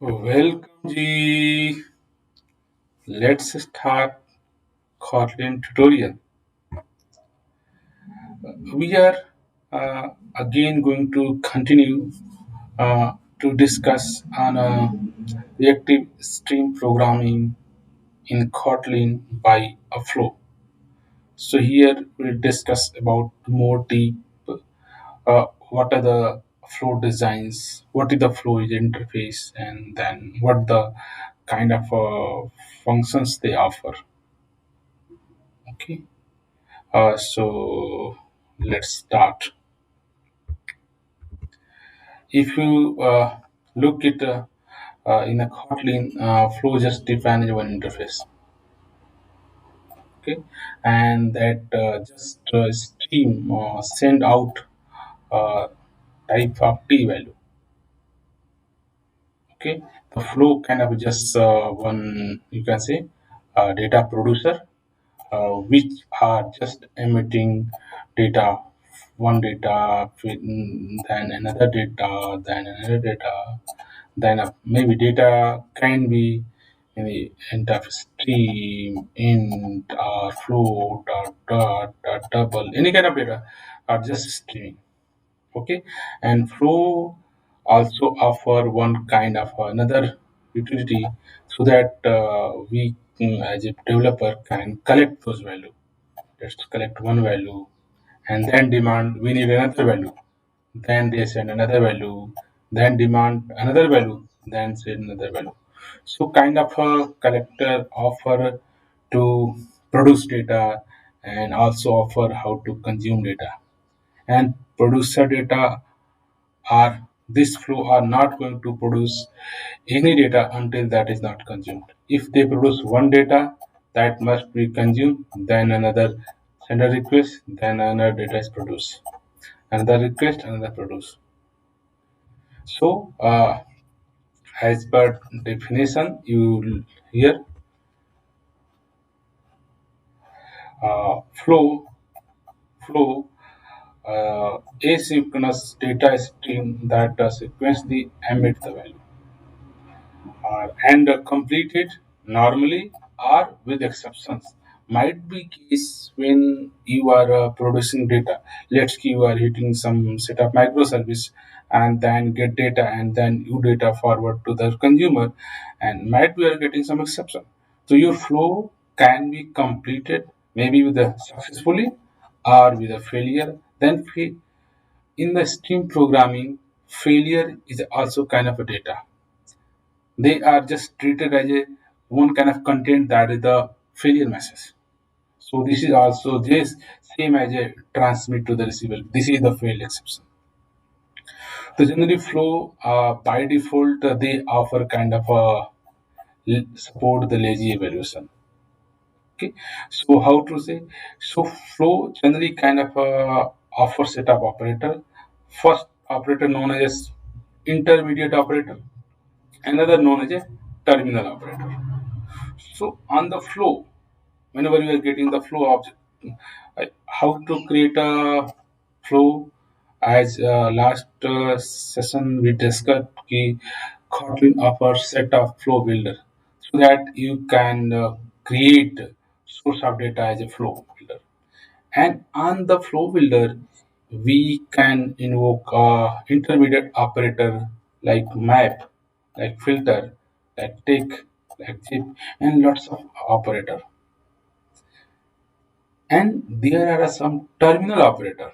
Welcome, Ji. Let's start Kotlin tutorial. We are again going to continue to discuss on reactive stream programming in Kotlin by a flow. So here we'll discuss about more deep what are the flow designs, what is the flow interface, and then what the kind of functions they offer. Okay. So let's start. If you look at in a Kotlin flow, just define one interface, okay, and that just stream send out uh, type of t value, okay. The flow kind of just one you can say data producer which are just emitting data, one data, then another data, then another data, then maybe data can be in the end of stream, int, or float, or dot, or double, any kind of data, or just streaming. Okay, and flow also offer one kind of another utility so that we as a developer can collect those value. Let's collect one value and then demand we need another value, then they send another value, then demand another value, then send another value. So kind of a collector offer to produce data and also offer how to consume data, and producer data are this flow are not going to produce any data until that is not consumed. If they produce one data that must be consumed, then another send a request, then another data is produced. Another request, another produce. So as per definition, you here flow flow asynchronous data stream that sequentially emit the value and completed normally or with exceptions. Might be case when you are producing data. Let's say you are hitting some set of microservice and then get data and then you data forward to the consumer, and might be you are getting some exception. So your flow can be completed maybe with a successfully or with a failure. Then in the stream programming, failure is also kind of a data. They are just treated as a one kind of content that is the failure message. So this is also this same as a transmit to the receiver. This is the failed exception. The generally flow by default they offer kind of a support the lazy evaluation. Okay, so how to say? So flow generally kind of offer set of operator. First operator known as intermediate operator, another known as a terminal operator. So on the flow, whenever you are getting the flow object, how to create a flow? As last session we discussed, कि Kotlin offers set of flow builder so that you can create source of data as a flow builder. And on the flow builder, we can invoke intermediate operator like map, like filter, like tick, like chip, and lots of operator. And there are some terminal operator,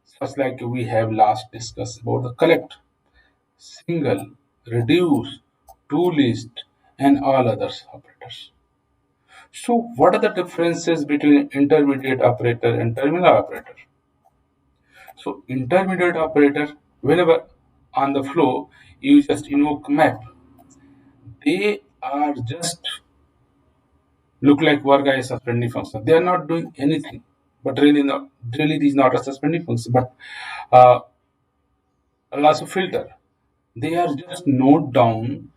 such like we have last discussed about the collect, single, reduce, to list, and all others operators. So, what are the differences between intermediate operator and terminal operator? So, intermediate operator, whenever on the flow, you just invoke map. They are just look like work as a suspending function. They are not doing anything, but really not. Really, this is not a suspending function, but uh, also filter. They are just note down.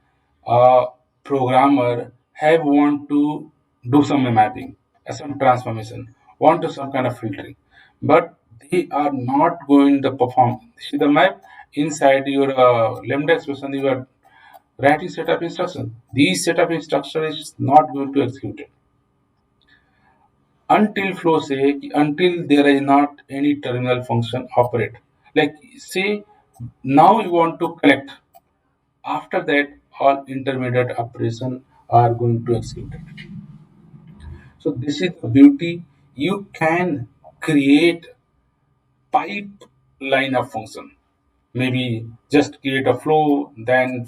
Programmer have want to do some mapping, some transformation, want to some kind of filtering, but they are not going to perform. See the map inside your lambda expression. You are writing set of instruction. These set of instruction is not going to execute it until flow say until there is not any terminal function operate. Like say now you want to collect. After that, all intermediate operation are going to execute it. So this is the beauty. You can create pipeline of function. Maybe just create a flow, then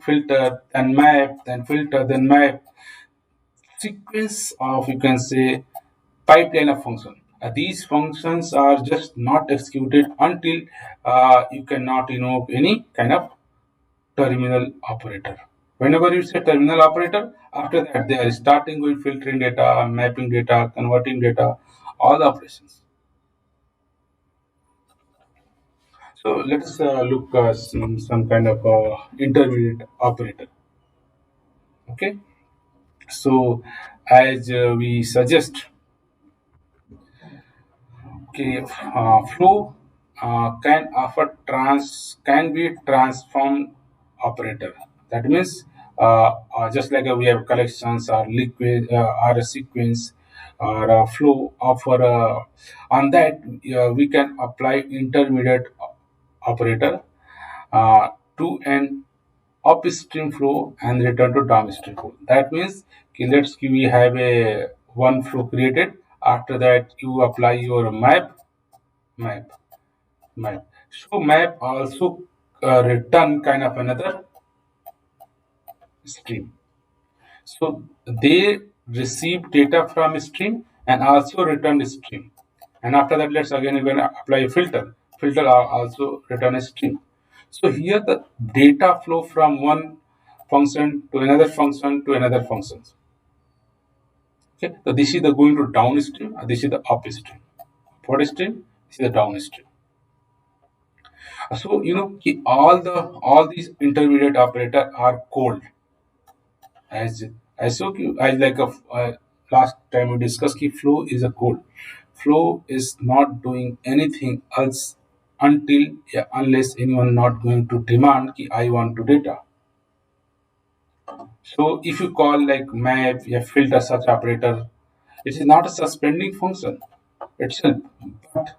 filter, then map, then filter, then map. Sequence of you can say pipeline of function. These functions are just not executed until you cannot invoke any kind of terminal operator. Whenever you say terminal operator, after that they are starting with filtering data, mapping data, converting data, all the operations. So let us look some kind of intermediate operator. Okay. So as we suggest, okay, flow can be transform operator. That means just like we have collections or liquid or a sequence or a flow offer on that we can apply intermediate operator uh, to an upstream flow and return to downstream flow. That means okay, we have a one flow created. After that, you apply your map, map. So map also return kind of another stream. So they receive data from stream and also return stream. And after that, let's again we're gonna apply a filter. Filter also return a stream. So here the data flow from one function to another function to another function. Okay, so this is the going to downstream. This is the upstream. Upward stream. This is the downstream. So all these intermediate operator are cold. As like last time we discussed, ki flow is a code. Flow is not doing anything else until unless anyone not going to demand ki I want to data. So if you call like map, filter such operator, it is not a suspending function itself, but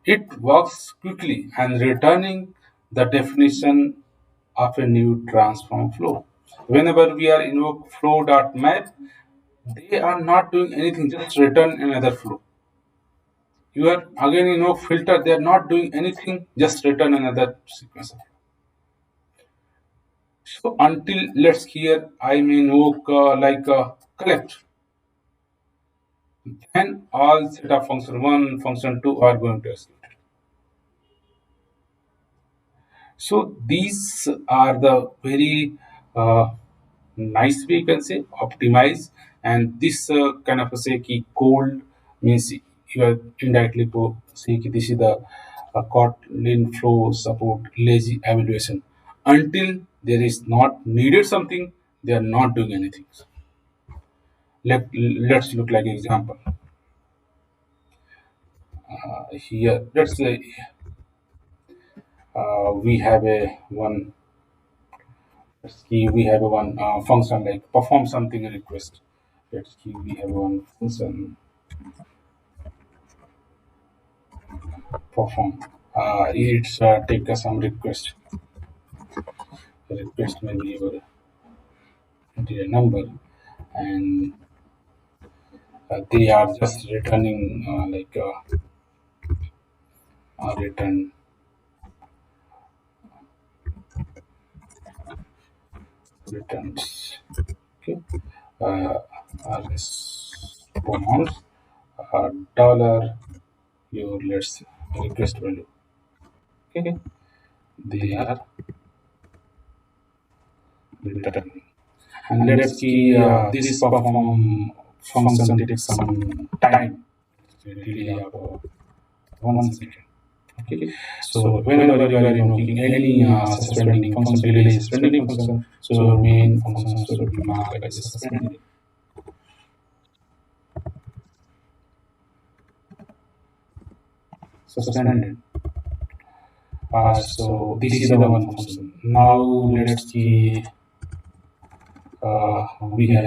it works quickly and returning the definition of a new transform flow. Whenever we are invoke flow.map, they are not doing anything, just return another flow. You are again filter, they are not doing anything, just return another sequence. So until let's here I may invoke like collect, then all set of function one, function two are going to execute. So these are the very nice way you can say optimize, and this kind of say key cold means you are indirectly say ki this is the Kotlin flow support lazy evaluation. Until there is not needed something, they are not doing anything. Let's look like example. Here let's say we have a one key, we have a one function like perform something request. Let's key we have one function perform. It's take some request maybe your enter number, and they are just returning like return returns. Okay, uh, response dollar your let's request value. Okay, they are returning. And let's see this perform function takes some time. Delay of 1 second. Okay, so whenever you are invoking any suspending function, delay suspending function, so main function should be marked as suspended. Suspended. So this is the one function. Now let's see. We have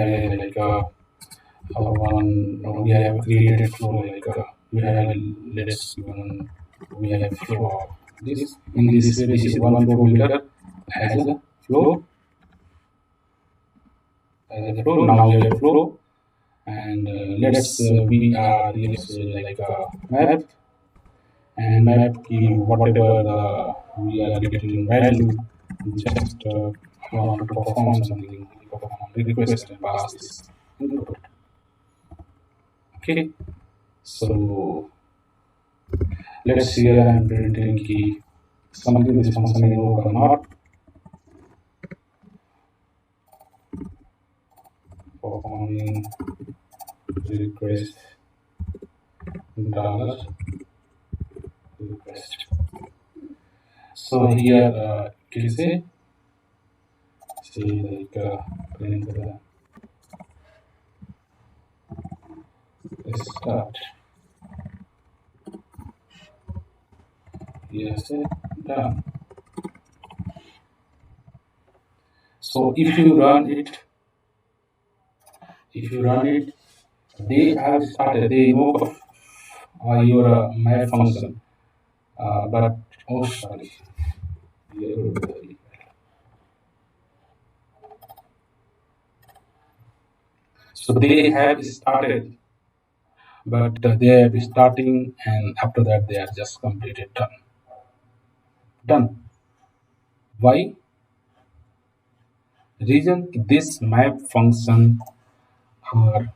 a one. We have a created flow we have a let's see one. We have a flow. This in this way, this is one flow builder has a flow Now we have a flow, and let's we are let's map and map key whatever the we are getting value. Just want to perform something, perform request and pass this input. Okay, so let's see here I'm printing key something this function invoke or not. Performing request dollar request. So here can say print the start. Yes, done. So if you run it, they have started. They invoke your my function, but oh sorry, so they have started, but they have starting, and after that they are just completed done. Done. Why? Reason this map function are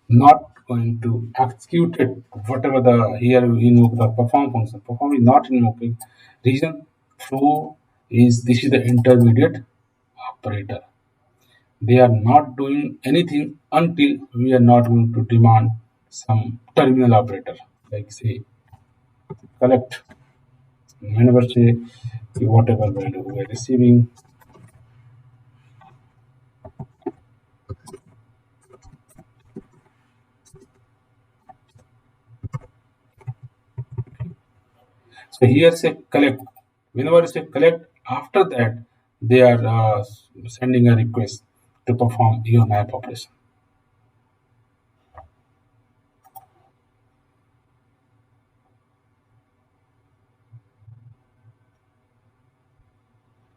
not going to execute it whatever the here we invoke the perform function. Perform is not invoking. Reason flow is this is the intermediate operator. They are not doing anything until we are not going to demand some terminal operator like say collect. Whenever say whatever value we are receiving. So here say collect. Whenever say collect, after that they are sending a request to perform your map operation.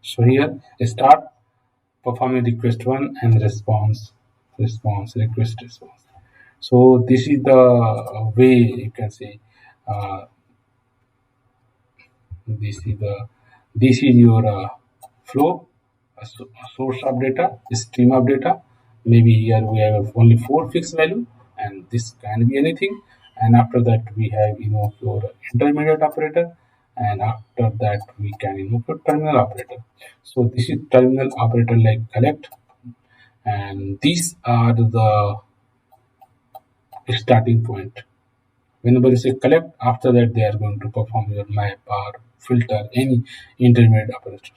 So here start performing request one and response. So this is the way you can say uh, this is the this is your flow, a source of data, stream of data. Maybe here we have only four fixed value, and this can be anything. And after that we have your intermediate operator, and after that we can your terminal operator. So this is terminal operator like collect, and these are the starting point. Whenever you say collect, after that they are going to perform your map or filter any intermediate operator.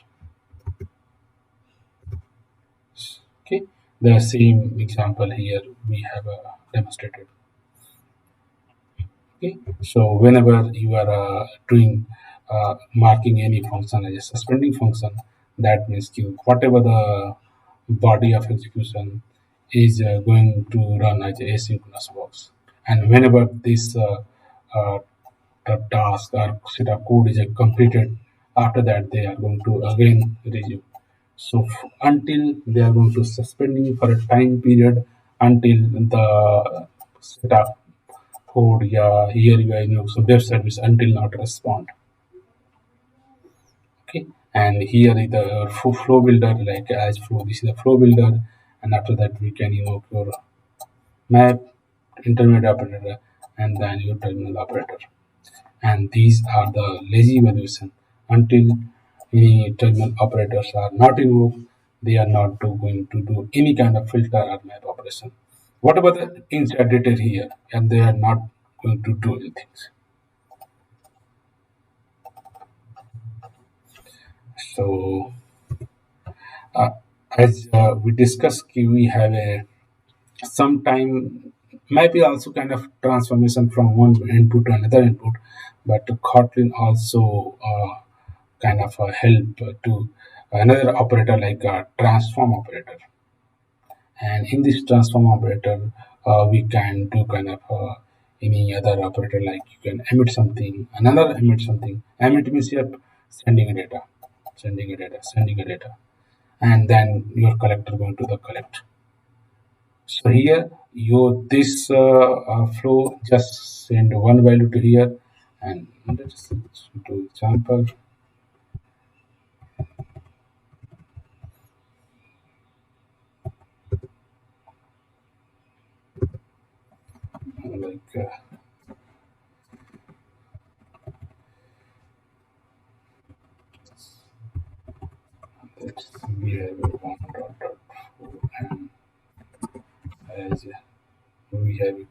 Okay, the same example here we have demonstrated. Okay, so whenever you are doing marking any function as a suspending function, that means you whatever the body of execution is going to run as a asynchronous works, and whenever this uh, the task or set of code is completed, after that they are going to again resume. So until they are going to suspending for a time period until the set of code, yeah, here you are so web service until not respond. Okay, and here is the flow builder like as flow. This is the flow builder, and after that we can invoke your map, intermediate operator, and then your terminal operator. And these are the lazy evaluation. Until any terminal operators are not invoked, they are not going to do any kind of filter or map operation. What about the inside data here? And they are not going to do anything. So, uh, as we discussed, we have a sometime maybe also kind of transformation from one input to another input, but Kotlin also kind of help to another operator like a transform operator. And in this transform operator, we can do kind of any other operator, like you can emit something, another emit something. Emit means you're sending a data, sending a data, and then your collector going to the collect. So here, your this flow just send one value to here, and let's do example like let's we have a one dot four, and as we have a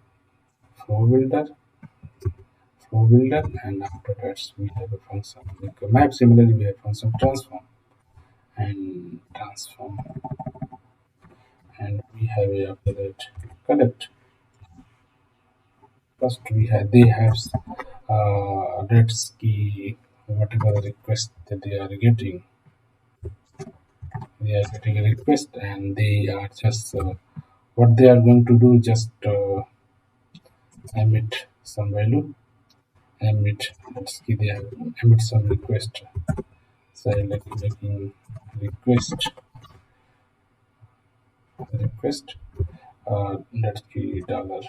flow builder, and after that we have a function like a map. Similarly, we have function transform and transform, and we have a after that collect. First, we have they have let's key whatever the request that they are getting a request, and they are just what they are going to do, just emit some value, emit let's key they have emit some request. So like making request request let's key dollar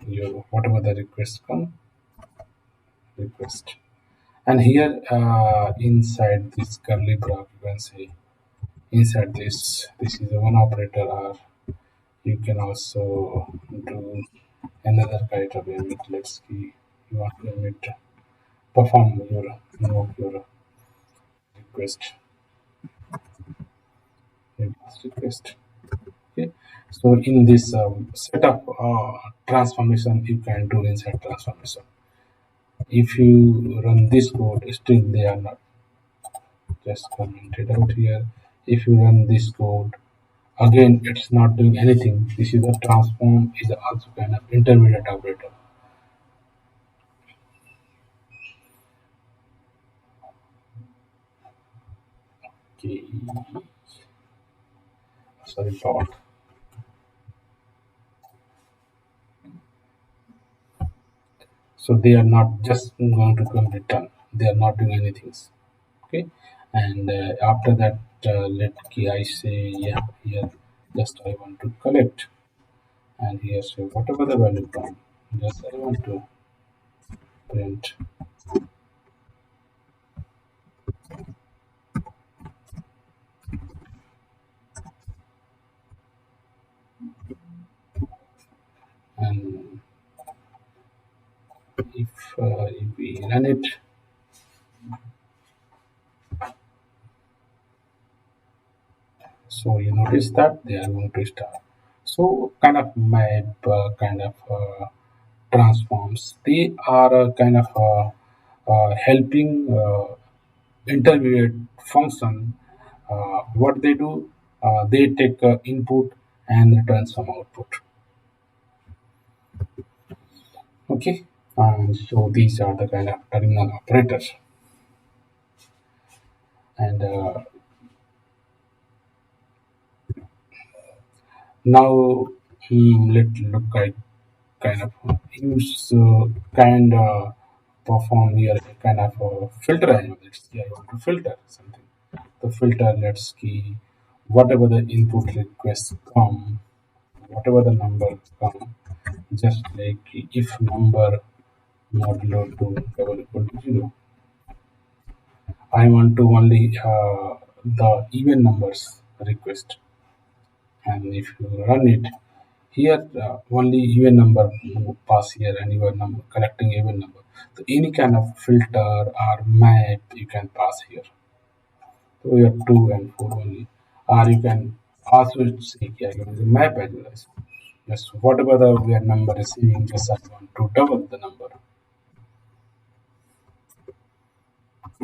euro whatever the request come request. And here inside this curly bracket you can say inside this is a one operator, or you can also do another kind of emit. Let's see, you want to emit perform your invoke your request request. Okay, so in this setup transformation you can do inside transformation. If you run this code, still they are not just commented out here. If you run this code, again it's not doing anything. This is a transform is also kind of intermediate operator. Okay, sorry thought. So they are not just going to come return. They are not doing anything. Okay, and after that let key I say yeah here just I want to collect, and here say whatever the value come, just I want to print. And if we run it, so you notice that they are going to start. So kind of map kind of transforms, they are kind of helping intermediate function. What they do, they take input and return some output. Okay, and so these are the kind of terminal operators. And now let look at kind of use kind perform here kind of filter as well. Let's see, I want to filter something. The filter, let's key whatever the input requests come, whatever the number come, just like if number modulo to double equal to 0, I want to only the even numbers request. And if you run it here, only even number pass here, and you are collecting even number. So any kind of filter or map you can pass here. So you have 2 and 4 only. Or you can also say yeah, the map as well as just whatever the we are number receiving, just I want to double the number.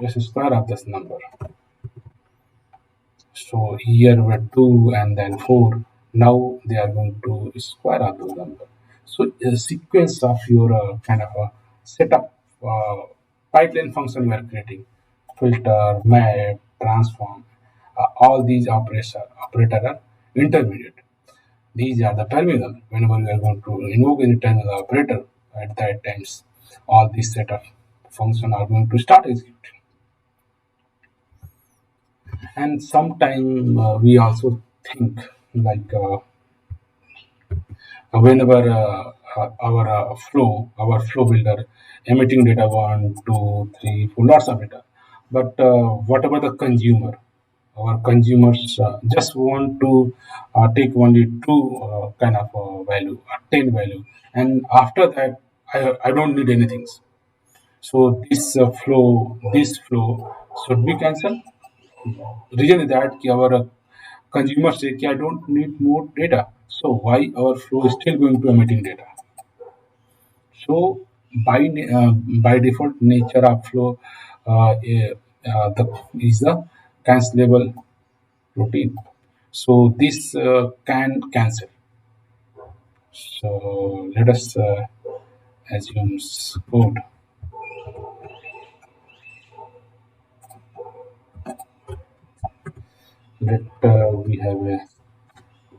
Just square of this number. So here were 2 and then 4. Now they are going to square up those number. So a sequence of your kind of a setup. Pipeline function we are creating filter, map, transform. All these operator are intermediate. These are the terminal. Whenever we are going to invoke any terminal operator at that times, all these set of function are going to start executing. And sometime we also think like whenever our flow builder emitting data one, two, three, four, lots of data. But what about the consumer? Our consumers just want to take only two kind of value, 10 value, and after that, I don't need anything. So this flow should be cancelled. Reason is that कि our consumers say कि I don't need more data. So why our flow is still going to emitting data? So by default nature of flow the is the cancelable routine. So this can cancel. So let us assume code. Let we have a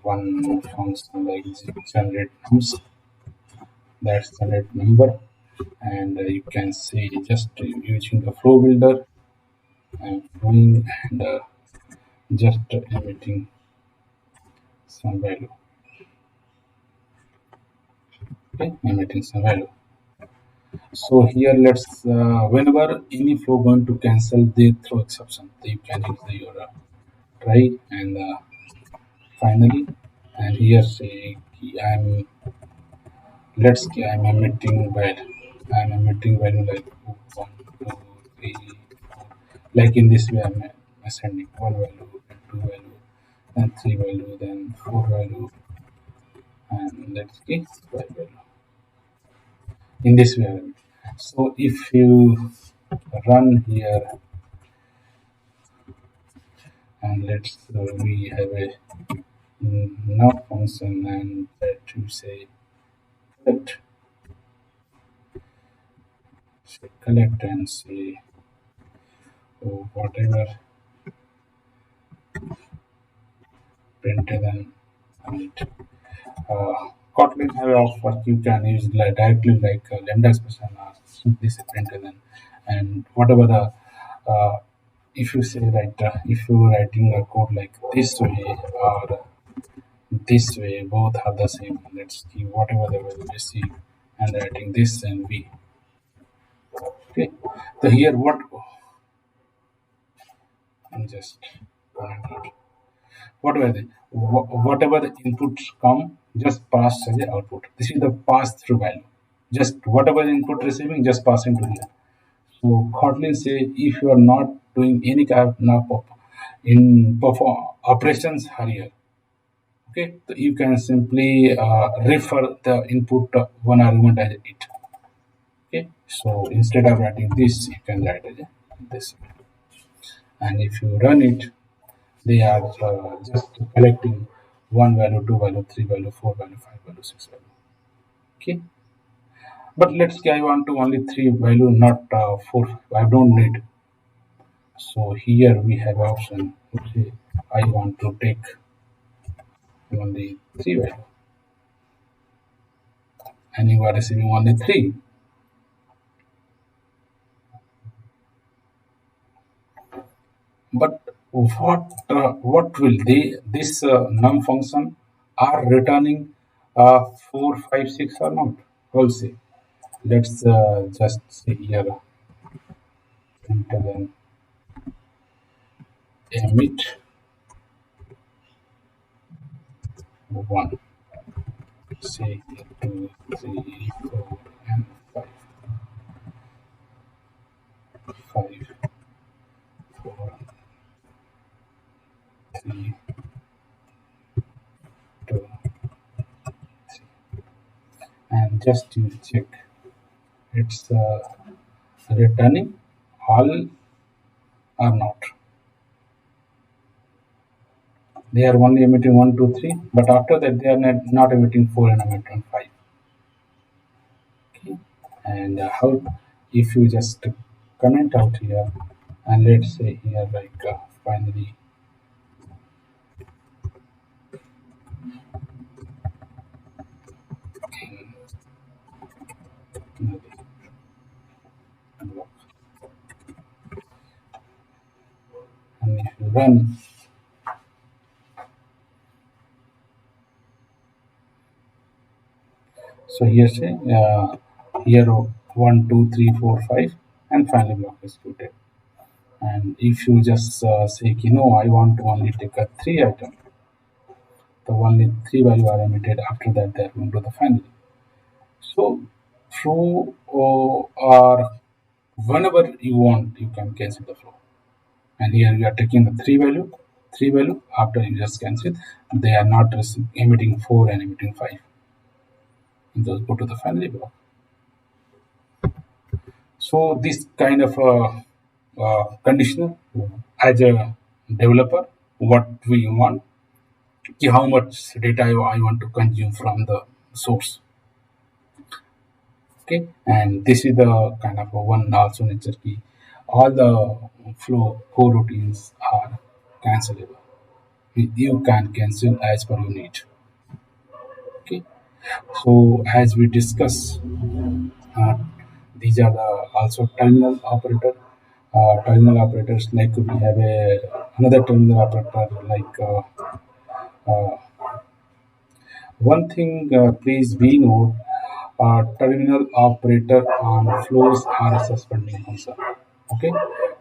one function like generate nums. That's generate number, and you can say just using the flow builder and flowing and just emitting some value. Okay, emitting some value. So here let's whenever any flow going to cancel they throw exception. You can use your try and finally and here say I'm I'm emitting value. I'm emitting value like one, two, three, four. Like in this way I'm ascending one value, then two value, then three value, then four value, and let's see five value. In this way. So if you run here and let's we have a now function and try to say collect, collect and say whatever printed and Kotlin have offer you can use like directly like lambda expression or simply say printed and whatever the uh, if you say right if you're writing a code like this way or this way both are the same. Let's see whatever the value receive and writing this and v. Okay, so here what I'm just point out. Whatever whatever the inputs come, just pass as the output. This is the pass through value. Just whatever input receiving, just pass into here. So Kotlin say if you are not doing any kind of in perform operations here, okay, so you can simply refer the input one argument as it. Okay, so instead of writing this, you can write as this, and if you run it, they are just collecting one value, two value, three value, four value, five value, six value. Okay, but let's say I want to only three value, not four. I don't need. So here we have option. Okay, I want to take only three value, and you are receiving only three. But what will they this num function are returning four, five, six or not? We'll see. Let's just see here. Enter then emit one. Say two, three, four, and five. Five, four, three, two, and just you check. It's returning all or not. They are only emitting one, two, three, but after that they are not emitting four and emitting five. Okay. And how if you just comment out here, and let's say here like finally in block. And if you run, so here say here 1, 2, 3, 4, 5, and finally block is created. And if you just say no, I want to only take a three item, the only three value are emitted. After that, they are going to the family. So flow or whenever you want, you can cancel the flow. And here you are taking the three value. After you just cancel, they are not emitting four and emitting five. And those go to the family block. So this kind of conditional as a developer, what we want, how much data I want to consume from the source. Okay, and this is the kind of one also nature key. All the flow coroutines are cancelable. You can cancel as per your need. Okay, so as we discuss, uh, these are the also terminal operator. Terminal operators like we have another terminal operator like one thing please be note, terminal operator on flows are a suspending function. Okay,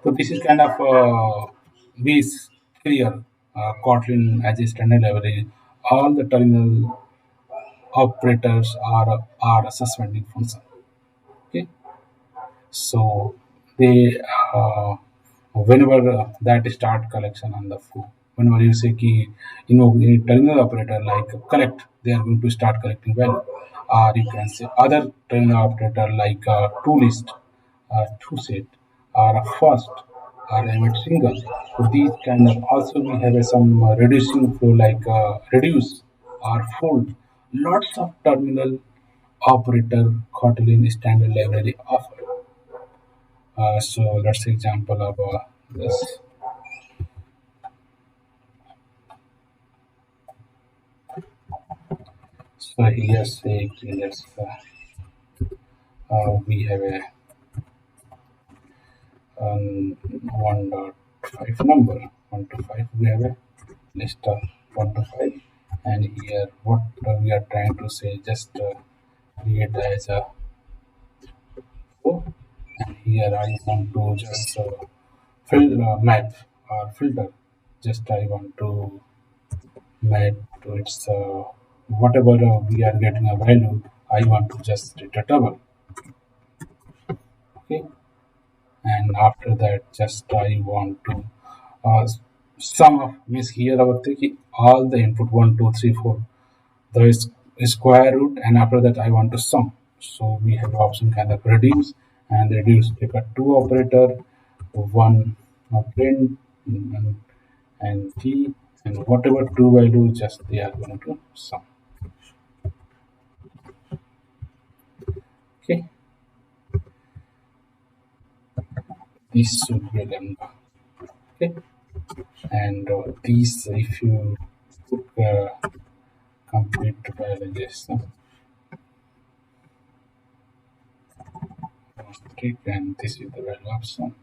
so this is kind of this clear Kotlin as a standard library. All the terminal operators are a suspending function. Okay, so they whenever that start collection on the flow, whenever you say key invoke any terminal operator like collect, they are going to start collecting value. Or you can say other terminal operator like to list or to set or a first or emit single. So these kind of also we have some reducing flow like reduce or fold. Lots of terminal operator Kotlin standard library offer. So let's example of this. So here say let's we have a 1.5 number 1 to 5. We have a list of 1 to 5, and here what we are trying to say just create as a 4, and here I want to just map or filter. Just I want to map to its whatever we are getting a value. I want to just hit a double. Okay, and after that just I want to uh, sum of means here our taking all the input 1, 2, 3, 4 the square root, and after that I want to sum. So we have option kind of reduce, and reduce take a two operator, one print and t, and whatever two value just they are going to sum. Okay, this should be lambda. Okay, and these if you put complete validation trick, and this is the value of sum,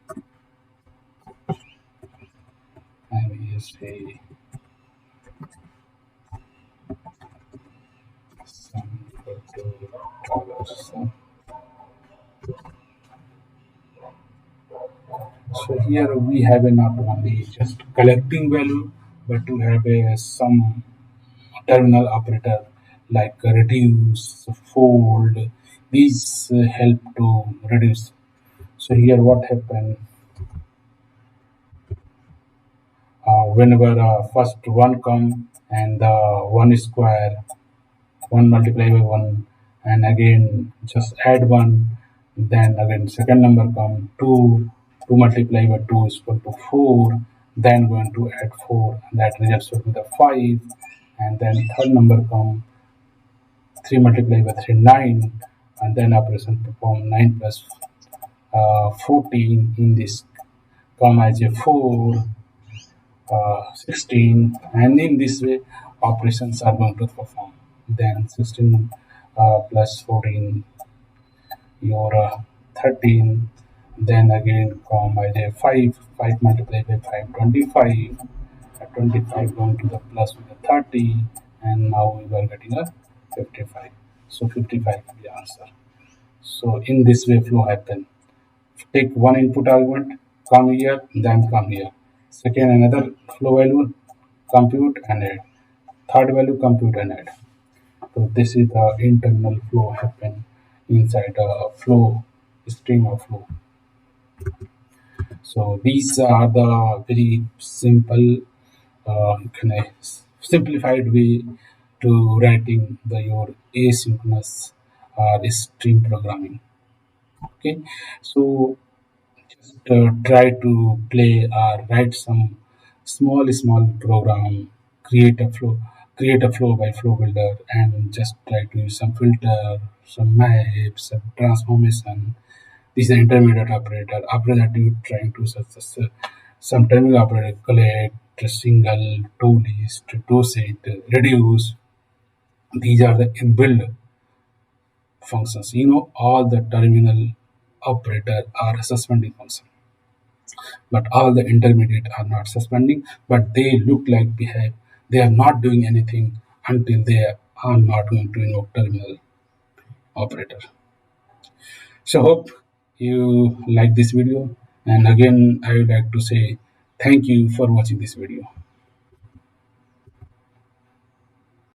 and we say sum equal to dollar sum. So here we have a not only just collecting value, but to have a some terminal operator like reduce, fold. These help to reduce. So here what happened whenever first one come and one square, one multiply by one, and again just add one, then again second number come two, two multiply by two is equal to four, then going to add four, and that results will be the five, and then third number come three multiply by three nine, and then operation perform nine plus 14 in this come as a 4, 16, and in this way operations are going to perform. Then 16 plus 14, your 13, then again come as a 5, 5 multiplied by 5, 25, 25 going to the plus with a 30, and now we are getting a 55. So 55 is the answer. So in this way flow happen. Take one input argument, come here, then come here. Second another flow value, compute and add. Third value, compute and add. So this is the internal flow happen inside a flow stream of flow. So these are the very simple, kind of simplified way to writing the your asynchronous stream programming. Okay, so just try to play or write some small program, create a flow, create a flow by flow builder, and just try to use some filter, some map, some transformation. This is an intermediate operator. After that, you trying to success some terminal operator, collect, single, to list, to set, reduce. These are the inbuilt functions. You know, all the terminal operator are suspending function, but all the intermediate are not suspending, but they look like behave. They are not doing anything until they are not going to invoke terminal operator. So hope you like this video, and again I would like to say thank you for watching this video.